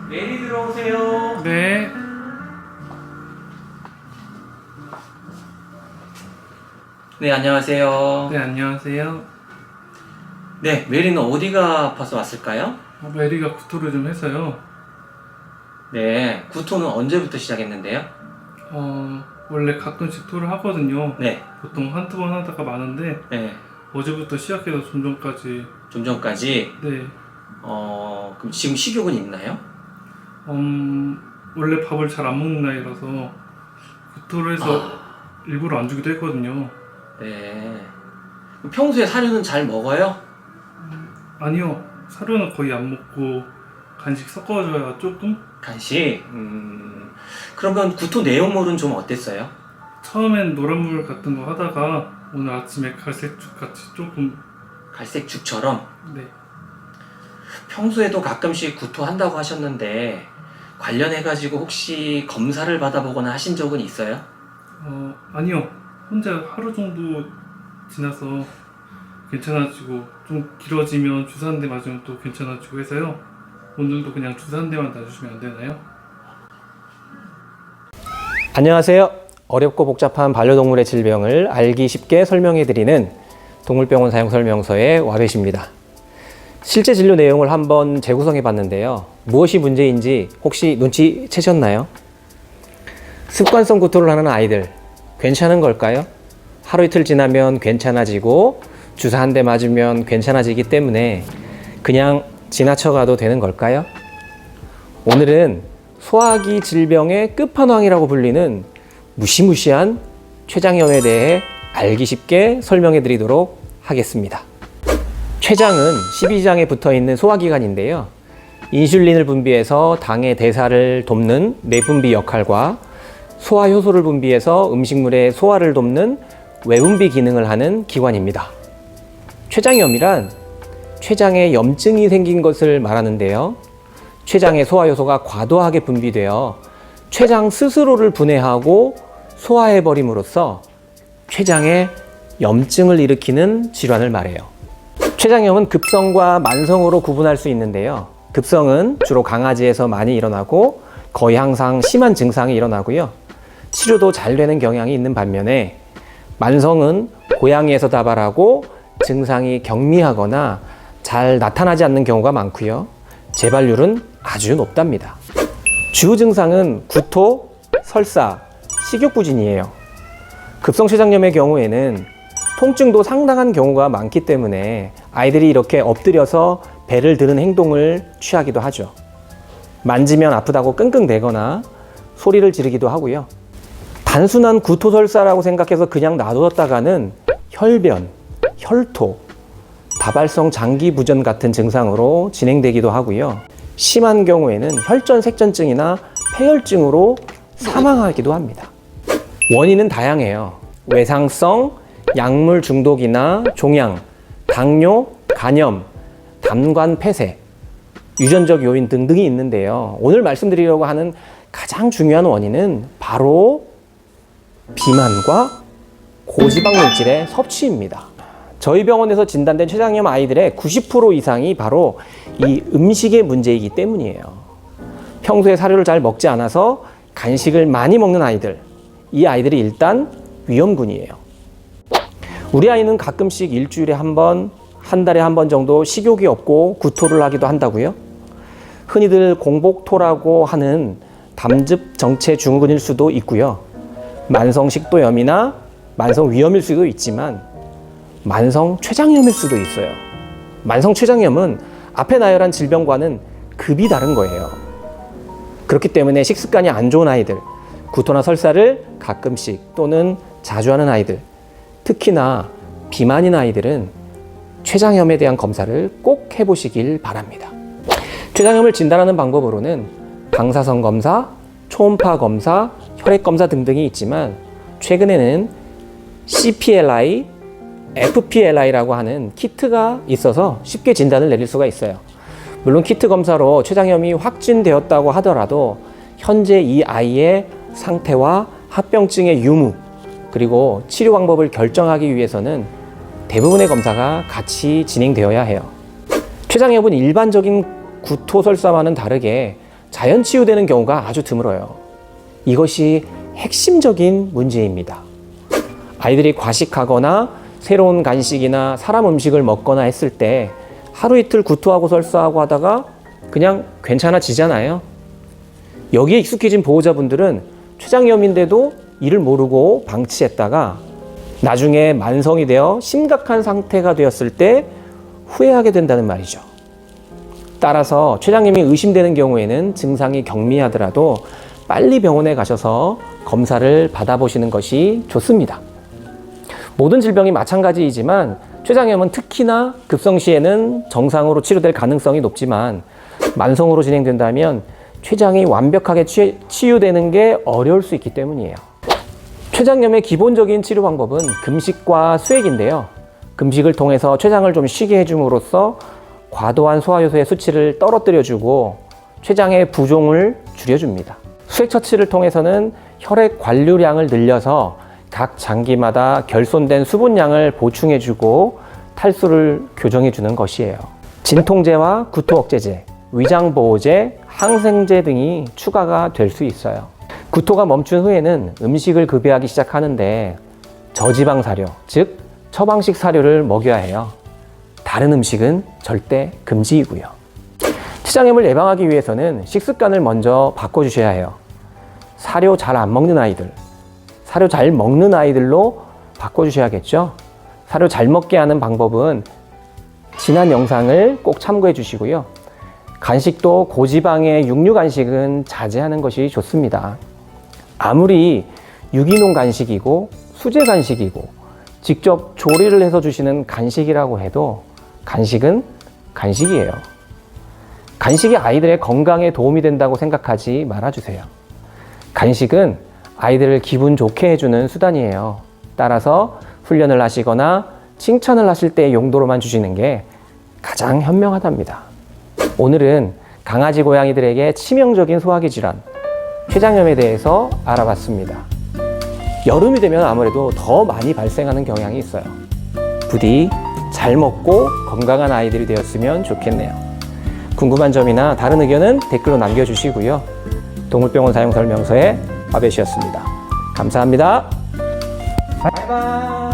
메리 들어오세요. 네. 네, 안녕하세요. 네, 안녕하세요. 네, 메리는 어디가 아파서 왔을까요? 메리가 구토를 좀 해서요. 네, 구토는 언제부터 시작했는데요? 원래 가끔씩 토를 하거든요. 네, 보통 한두 번 하다가 마는데 네, 어제부터 시작해서 좀 전까지. 좀 전까지. 네. 그럼 지금 식욕은 있나요? 원래 밥을 잘 안 먹는 나이라서 구토를 해서 일부러 안 주기도 했거든요. 네. 평소에 사료는 잘 먹어요? 아니요. 사료는 거의 안 먹고 간식 섞어줘야 조금? 간식? 그러면 구토 내용물은 좀 어땠어요? 처음엔 노란물 같은 거 하다가 오늘 아침에 갈색죽 같이 조금. 갈색 죽처럼? 네. 평소에도 가끔씩 구토한다고 하셨는데 관련해가지고 혹시 검사를 받아보거나 하신 적은 있어요? 아니요. 혼자 하루 정도 지나서 괜찮아지고 좀 길어지면 주사 한 대 맞으면 또 괜찮아지고 해서요. 오늘도 그냥 주사 한 대만 놔주시면 안 되나요? 안녕하세요. 어렵고 복잡한 반려동물의 질병을 알기 쉽게 설명해드리는 동물병원 사용설명서의 와벳입니다. 실제 진료 내용을 한번 재구성해 봤는데요. 무엇이 문제인지 혹시 눈치채셨나요? 습관성 구토를 하는 아이들, 괜찮은 걸까요? 하루 이틀 지나면 괜찮아지고 주사 한 대 맞으면 괜찮아지기 때문에 그냥 지나쳐가도 되는 걸까요? 오늘은 소화기 질병의 끝판왕이라고 불리는 무시무시한 췌장염에 대해 알기 쉽게 설명해 드리도록 하겠습니다. 췌장은 십이지장에 붙어 있는 소화기관인데요. 인슐린을 분비해서 당의 대사를 돕는 내분비 역할과 소화효소를 분비해서 음식물의 소화를 돕는 외분비 기능을 하는 기관입니다. 췌장염이란 췌장에 염증이 생긴 것을 말하는데요. 췌장의 소화효소가 과도하게 분비되어 췌장 스스로를 분해하고 소화해버림으로써 췌장에 염증을 일으키는 질환을 말해요. 췌장염은 급성과 만성으로 구분할 수 있는데요. 급성은 주로 강아지에서 많이 일어나고 거의 항상 심한 증상이 일어나고요. 치료도 잘 되는 경향이 있는 반면에 만성은 고양이에서 다발하고 증상이 경미하거나 잘 나타나지 않는 경우가 많고요. 재발률은 아주 높답니다. 주 증상은 구토, 설사, 식욕부진이에요. 급성췌장염의 경우에는 통증도 상당한 경우가 많기 때문에 아이들이 이렇게 엎드려서 배를 드는 행동을 취하기도 하죠. 만지면 아프다고 끙끙대거나 소리를 지르기도 하고요. 단순한 구토설사라고 생각해서 그냥 놔두었다가는 혈변, 혈토, 다발성 장기부전 같은 증상으로 진행되기도 하고요. 심한 경우에는 혈전색전증이나 폐혈증으로 사망하기도 합니다. 원인은 다양해요. 외상성, 약물 중독이나 종양, 당뇨, 간염, 담관 폐쇄, 유전적 요인 등등이 있는데요. 오늘 말씀드리려고 하는 가장 중요한 원인은 바로 비만과 고지방 물질의 섭취입니다. 저희 병원에서 진단된 췌장염 아이들의 90% 이상이 바로 이 음식의 문제이기 때문이에요. 평소에 사료를 잘 먹지 않아서 간식을 많이 먹는 아이들, 이 아이들이 일단 위험군이에요. 우리 아이는 가끔씩 일주일에 한 번, 한 달에 한 번 정도 식욕이 없고 구토를 하기도 한다고요. 흔히들 공복토라고 하는 담즙 정체 증후군일 수도 있고요. 만성 식도염이나 만성 위염일 수도 있지만 만성 췌장염일 수도 있어요. 만성 췌장염은 앞에 나열한 질병과는 급이 다른 거예요. 그렇기 때문에 식습관이 안 좋은 아이들, 구토나 설사를 가끔씩 또는 자주 하는 아이들, 특히나 비만인 아이들은 췌장염에 대한 검사를 꼭 해보시길 바랍니다. 췌장염을 진단하는 방법으로는 방사선 검사, 초음파 검사, 혈액 검사 등등이 있지만 최근에는 CPLI, FPLI라고 하는 키트가 있어서 쉽게 진단을 내릴 수가 있어요. 물론 키트 검사로 췌장염이 확진되었다고 하더라도 현재 이 아이의 상태와 합병증의 유무 그리고 치료 방법을 결정하기 위해서는 대부분의 검사가 같이 진행되어야 해요. 췌장염은 일반적인 구토설사와는 다르게 자연 치유되는 경우가 아주 드물어요. 이것이 핵심적인 문제입니다. 아이들이 과식하거나 새로운 간식이나 사람 음식을 먹거나 했을 때 하루 이틀 구토하고 설사하고 하다가 그냥 괜찮아지잖아요. 여기에 익숙해진 보호자분들은 췌장염인데도 이를 모르고 방치했다가 나중에 만성이 되어 심각한 상태가 되었을 때 후회하게 된다는 말이죠. 따라서 췌장염이 의심되는 경우에는 증상이 경미하더라도 빨리 병원에 가셔서 검사를 받아보시는 것이 좋습니다. 모든 질병이 마찬가지이지만 췌장염은 특히나 급성시에는 정상으로 치료될 가능성이 높지만 만성으로 진행된다면 췌장이 완벽하게 치유되는 게 어려울 수 있기 때문이에요. 췌장염의 기본적인 치료 방법은 금식과 수액인데요. 금식을 통해서 췌장을 좀 쉬게 해줌으로써 과도한 소화효소의 수치를 떨어뜨려주고 췌장의 부종을 줄여줍니다. 수액 처치를 통해서는 혈액 관류량을 늘려서 각 장기마다 결손된 수분량을 보충해주고 탈수를 교정해주는 것이에요. 진통제와 구토 억제제, 위장보호제, 항생제 등이 추가가 될 수 있어요. 구토가 멈춘 후에는 음식을 급여하기 시작하는데 저지방 사료, 즉 처방식 사료를 먹여야 해요. 다른 음식은 절대 금지이고요. 췌장염을 예방하기 위해서는 식습관을 먼저 바꿔주셔야 해요. 사료 잘 안 먹는 아이들, 사료 잘 먹는 아이들로 바꿔주셔야겠죠. 사료 잘 먹게 하는 방법은 지난 영상을 꼭 참고해 주시고요. 간식도 고지방의 육류 간식은 자제하는 것이 좋습니다. 아무리 유기농 간식이고 수제 간식이고 직접 조리를 해서 주시는 간식이라고 해도 간식은 간식이에요. 간식이 아이들의 건강에 도움이 된다고 생각하지 말아주세요. 간식은 아이들을 기분 좋게 해주는 수단이에요. 따라서 훈련을 하시거나 칭찬을 하실 때의 용도로만 주시는 게 가장 현명하답니다. 오늘은 강아지, 고양이들에게 치명적인 소화기 질환, 췌장염에 대해서 알아봤습니다. 여름이 되면 아무래도 더 많이 발생하는 경향이 있어요. 부디 잘 먹고 건강한 아이들이 되었으면 좋겠네요. 궁금한 점이나 다른 의견은 댓글로 남겨주시고요. 동물병원 사용 설명서의 와베시였습니다. 감사합니다. 바이바이.